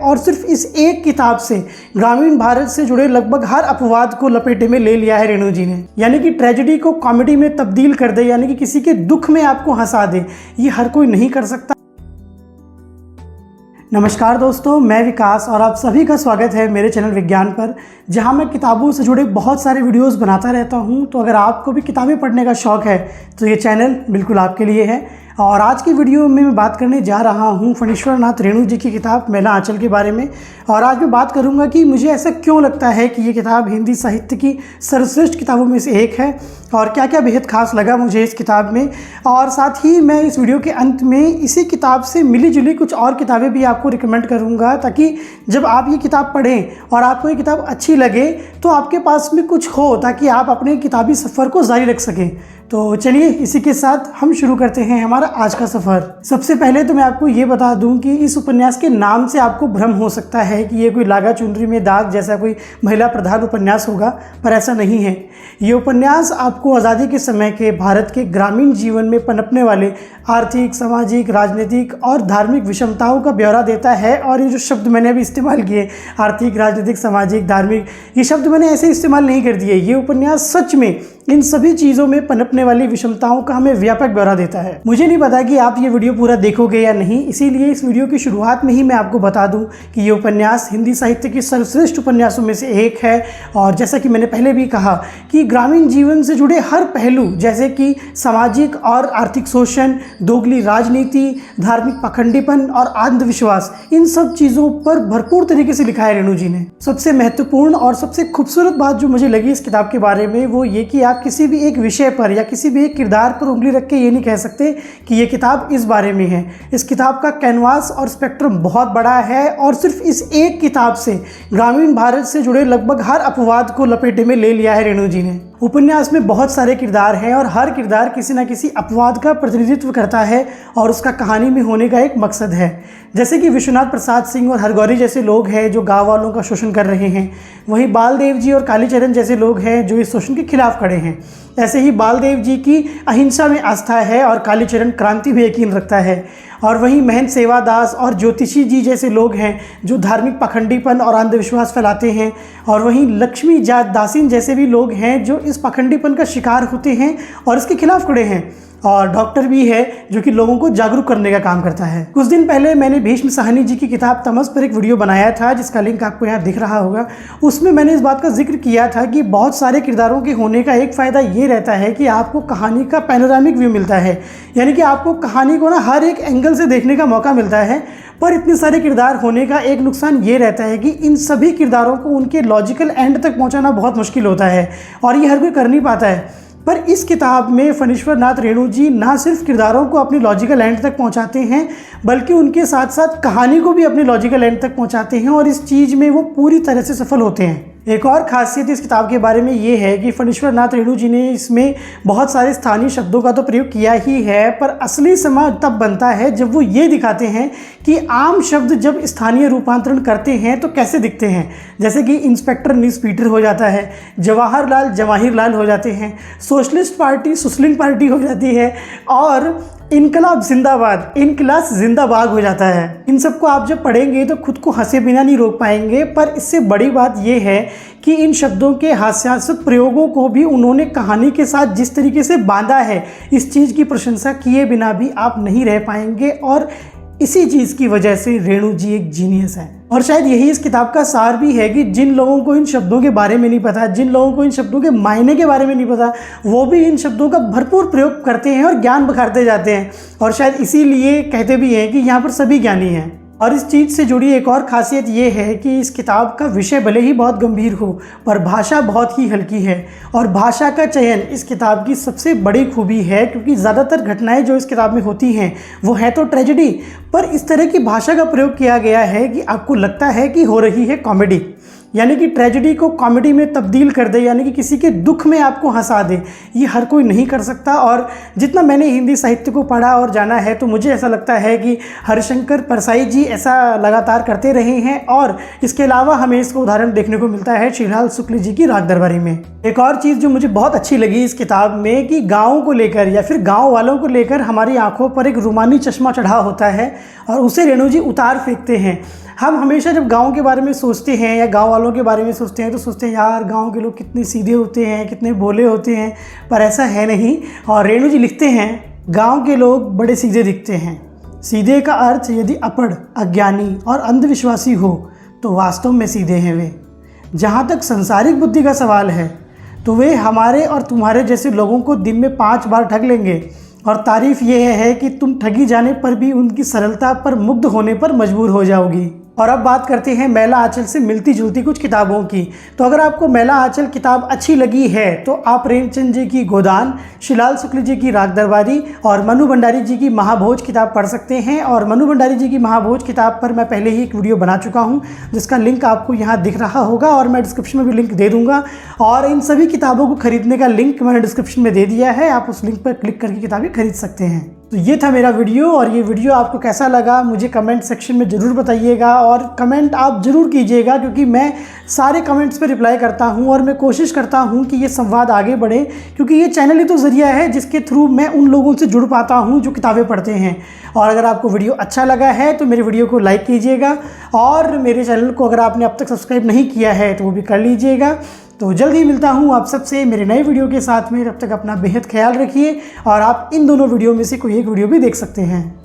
और सिर्फ इस एक किताब से ग्रामीण भारत से जुड़े लगभग हर अपवाद को लपेटे में ले लिया है रेणु जी ने। यानी कि ट्रेजेडी को कॉमेडी में तब्दील कर दे, यानी कि किसी के दुख में आपको हंसा दे, ये हर कोई नहीं कर सकता। नमस्कार दोस्तों, मैं विकास और आप सभी का स्वागत है मेरे चैनल विज्ञान पर, जहां मैं किताबों से जुड़े बहुत सारे वीडियोस बनाता रहता हूं। तो अगर आपको भी किताबें पढ़ने का शौक़ है तो ये चैनल बिल्कुल आपके लिए है। और आज की वीडियो में मैं बात करने जा रहा हूं फणीश्वर नाथ रेणु जी की किताब मैला आंचल के बारे में। और आज मैं बात करूंगा कि मुझे ऐसा क्यों लगता है कि ये किताब हिंदी साहित्य की सर्वश्रेष्ठ किताबों में से एक है और क्या क्या बेहद खास लगा मुझे इस किताब में। और साथ ही मैं इस वीडियो के अंत में इसी किताब से मिली जुली कुछ और किताबें भी आपको रिकमेंड करूँगा, ताकि जब आप ये किताब पढ़ें और आपको ये किताब अच्छी लगे तो आपके पास में कुछ हो, ताकि आप अपने किताबी सफ़र को जारी रख सकें। तो चलिए इसी के साथ हम शुरू करते हैं हमारा आज का सफ़र। सबसे पहले तो मैं आपको ये बता दूं कि इस उपन्यास के नाम से आपको भ्रम हो सकता है कि ये कोई लागा चुनरी में दाग जैसा कोई महिला प्रधान उपन्यास होगा, पर ऐसा नहीं है। ये उपन्यास आपको आज़ादी के समय के भारत के ग्रामीण जीवन में पनपने वाले आर्थिक, सामाजिक, राजनीतिक और धार्मिक विषमताओं का ब्यौरा देता है। और ये जो शब्द मैंने अभी इस्तेमाल किए, आर्थिक, राजनीतिक, सामाजिक, धार्मिक, ये शब्द मैंने ऐसे इस्तेमाल नहीं कर दिए। ये उपन्यास सच में इन सभी चीज़ों में पनपने वाली विषमताओं का हमें व्यापक ब्यौरा देता है। मुझे नहीं पता कि आप ये वीडियो पूरा देखोगे या नहीं, इसीलिए इस वीडियो की शुरुआत में ही मैं आपको बता दूं कि ये उपन्यास हिंदी साहित्य की सर्वश्रेष्ठ उपन्यासों में से एक है। और जैसा कि मैंने पहले भी कहा कि ग्रामीण जीवन से जुड़े हर पहलू, जैसे कि सामाजिक और आर्थिक शोषण, दोगली राजनीति, धार्मिक पाखंडीपन और अंधविश्वास, इन सब चीज़ों पर भरपूर तरीके से लिखा है रेणु जी ने। सबसे महत्वपूर्ण और सबसे खूबसूरत बात जो मुझे लगी इस किताब के बारे में वो ये कि आप किसी भी एक विषय पर या किसी भी एक किरदार पर उंगली रख के ये नहीं कह सकते कि ये किताब इस बारे में है। इस किताब का कैनवास और स्पेक्ट्रम बहुत बड़ा है और सिर्फ इस एक किताब से ग्रामीण भारत से जुड़े लगभग हर अपवाद को लपेटे में ले लिया है रेणु जी ने। उपन्यास में बहुत सारे किरदार हैं और हर किरदार किसी न किसी अपवाद का प्रतिनिधित्व करता है और उसका कहानी में होने का एक मकसद है। जैसे कि विश्वनाथ प्रसाद सिंह और हरगौरी जैसे लोग हैं जो गांव वालों का शोषण कर रहे हैं, वहीं बालदेव जी और कालीचरण जैसे लोग हैं जो इस शोषण के खिलाफ खड़े हैं। ऐसे ही बालदेव जी की अहिंसा में आस्था है और कालीचरण क्रांति में यकीन रखता है। और वहीं महंत सेवादास और ज्योतिषी जी जैसे लोग हैं जो धार्मिक पाखंडीपन और अंधविश्वास फैलाते हैं। और वहीं लक्ष्मी जात दासीन जैसे भी लोग हैं जो इस पाखंडीपन का शिकार होते हैं और इसके खिलाफ खड़े हैं। और डॉक्टर भी है जो कि लोगों को जागरूक करने का काम करता है। कुछ दिन पहले मैंने भीष्म साहनी जी की किताब तमस पर एक वीडियो बनाया था, जिसका लिंक आपको यहाँ दिख रहा होगा। उसमें मैंने इस बात का जिक्र किया था कि बहुत सारे किरदारों के होने का एक फ़ायदा ये रहता है कि आपको कहानी का पैनोरामिक व्यू मिलता है, यानी कि आपको कहानी को ना हर एक एंगल से देखने का मौका मिलता है। पर इतने सारे किरदार होने का एक नुकसान ये रहता है कि इन सभी किरदारों को उनके लॉजिकल एंड तक पहुँचाना बहुत मुश्किल होता है और ये हर कोई कर नहीं पाता है। पर इस किताब में फणीश्वर नाथ रेणु जी ना सिर्फ किरदारों को अपनी लॉजिकल एंड तक पहुंचाते हैं, बल्कि उनके साथ साथ कहानी को भी अपनी लॉजिकल एंड तक पहुंचाते हैं और इस चीज़ में वो पूरी तरह से सफल होते हैं। एक और खासियत इस किताब के बारे में ये है कि फणीश्वर नाथ रेणु जी ने इसमें बहुत सारे स्थानीय शब्दों का तो प्रयोग किया ही है, पर असली समाज तब बनता है जब वो ये दिखाते हैं कि आम शब्द जब स्थानीय रूपांतरण करते हैं तो कैसे दिखते हैं। जैसे कि इंस्पेक्टर न्यूज़ पीटर हो जाता है, जवाहरलाल जवाहिरलाल हो जाते हैं, सोशलिस्ट पार्टी सुसलिंग पार्टी हो जाती है और इनकलाब जिंदाबाद इनकलाब जिंदाबाद हो जाता है। इन सबको आप जब पढ़ेंगे तो खुद को हंसे बिना नहीं रोक पाएंगे। पर इससे बड़ी बात यह है कि इन शब्दों के हास्यास्पद प्रयोगों को भी उन्होंने कहानी के साथ जिस तरीके से बांधा है, इस चीज़ की प्रशंसा किए बिना भी आप नहीं रह पाएंगे। और इसी चीज़ की वजह से रेणु जी एक जीनियस है। और शायद यही इस किताब का सार भी है कि जिन लोगों को इन शब्दों के बारे में नहीं पता, जिन लोगों को इन शब्दों के मायने के बारे में नहीं पता, वो भी इन शब्दों का भरपूर प्रयोग करते हैं और ज्ञान बखारते जाते हैं। और शायद इसीलिए कहते भी हैं कि यहाँ पर सभी ज्ञानी हैं। और इस चीज़ से जुड़ी एक और खासियत ये है कि इस किताब का विषय भले ही बहुत गंभीर हो, पर भाषा बहुत ही हल्की है। और भाषा का चयन इस किताब की सबसे बड़ी खूबी है, क्योंकि ज़्यादातर घटनाएं जो इस किताब में होती हैं वो है तो ट्रेजेडी, पर इस तरह की भाषा का प्रयोग किया गया है कि आपको लगता है कि हो रही है कॉमेडी। यानी कि ट्रेजेडी को कॉमेडी में तब्दील कर दे, यानी कि किसी के दुख में आपको हंसा दे, ये हर कोई नहीं कर सकता। और जितना मैंने हिंदी साहित्य को पढ़ा और जाना है तो मुझे ऐसा लगता है कि हरिशंकर परसाई जी ऐसा लगातार करते रहे हैं। और इसके अलावा हमें इसका उदाहरण देखने को मिलता है श्रीलाल शुक्ल जी की राग दरबारी में। एक और चीज़ जो मुझे बहुत अच्छी लगी इस किताब में कि गाँव को लेकर या फिर गाँव वालों को लेकर हमारी आंखों पर एक रूमानी चश्मा चढ़ा होता है और उसे रेणु जी उतार फेंकते हैं। हम हमेशा जब गांव के बारे में सोचते हैं या गांव वालों के बारे में सोचते हैं तो सोचते हैं यार गांव के लोग कितने सीधे होते हैं, कितने भोले होते हैं, पर ऐसा है नहीं। और रेणु जी लिखते हैं गांव के लोग बड़े सीधे दिखते हैं। सीधे का अर्थ यदि अपढ़, अज्ञानी और अंधविश्वासी हो तो वास्तव में सीधे हैं वे। जहाँ तक संसारिक बुद्धि का सवाल है तो वे हमारे और तुम्हारे जैसे लोगों को दिन में 5 बार ठग लेंगे। और तारीफ़ यह है कि तुम ठगी जाने पर भी उनकी सरलता पर मुग्ध होने पर मजबूर हो जाओगी। और अब बात करते हैं मैला आंचल से मिलती जुलती कुछ किताबों की। तो अगर आपको मैला आंचल किताब अच्छी लगी है तो आप प्रेमचंद जी की गोदान, श्रीलाल शुक्ल जी की राग दरबारी और मनु भंडारी जी की महाभोज किताब पढ़ सकते हैं। और मनु भंडारी जी की महाभोज किताब पर मैं पहले ही एक वीडियो बना चुका हूं जिसका लिंक आपको यहाँ दिख रहा होगा और मैं डिस्क्रिप्शन में भी लिंक दे दूँगा। और इन सभी किताबों को खरीदने का लिंक मैंने डिस्क्रिप्शन में दे दिया है, आप उस लिंक पर क्लिक करके किताबें खरीद सकते हैं। तो ये था मेरा वीडियो और ये वीडियो आपको कैसा लगा मुझे कमेंट सेक्शन में ज़रूर बताइएगा। और कमेंट आप ज़रूर कीजिएगा क्योंकि मैं सारे कमेंट्स पे रिप्लाई करता हूँ और मैं कोशिश करता हूँ कि ये संवाद आगे बढ़े, क्योंकि ये चैनल ही तो ज़रिया है जिसके थ्रू मैं उन लोगों से जुड़ पाता हूँ जो किताबें पढ़ते हैं। और अगर आपको वीडियो अच्छा लगा है तो मेरे वीडियो को लाइक कीजिएगा और मेरे चैनल को अगर आपने अब तक सब्सक्राइब नहीं किया है तो वो भी कर लीजिएगा। तो जल्द ही मिलता हूँ आप सबसे मेरे नए वीडियो के साथ में। तब तक अपना बेहद ख्याल रखिए और आप इन दोनों वीडियो में से कोई एक वीडियो भी देख सकते हैं।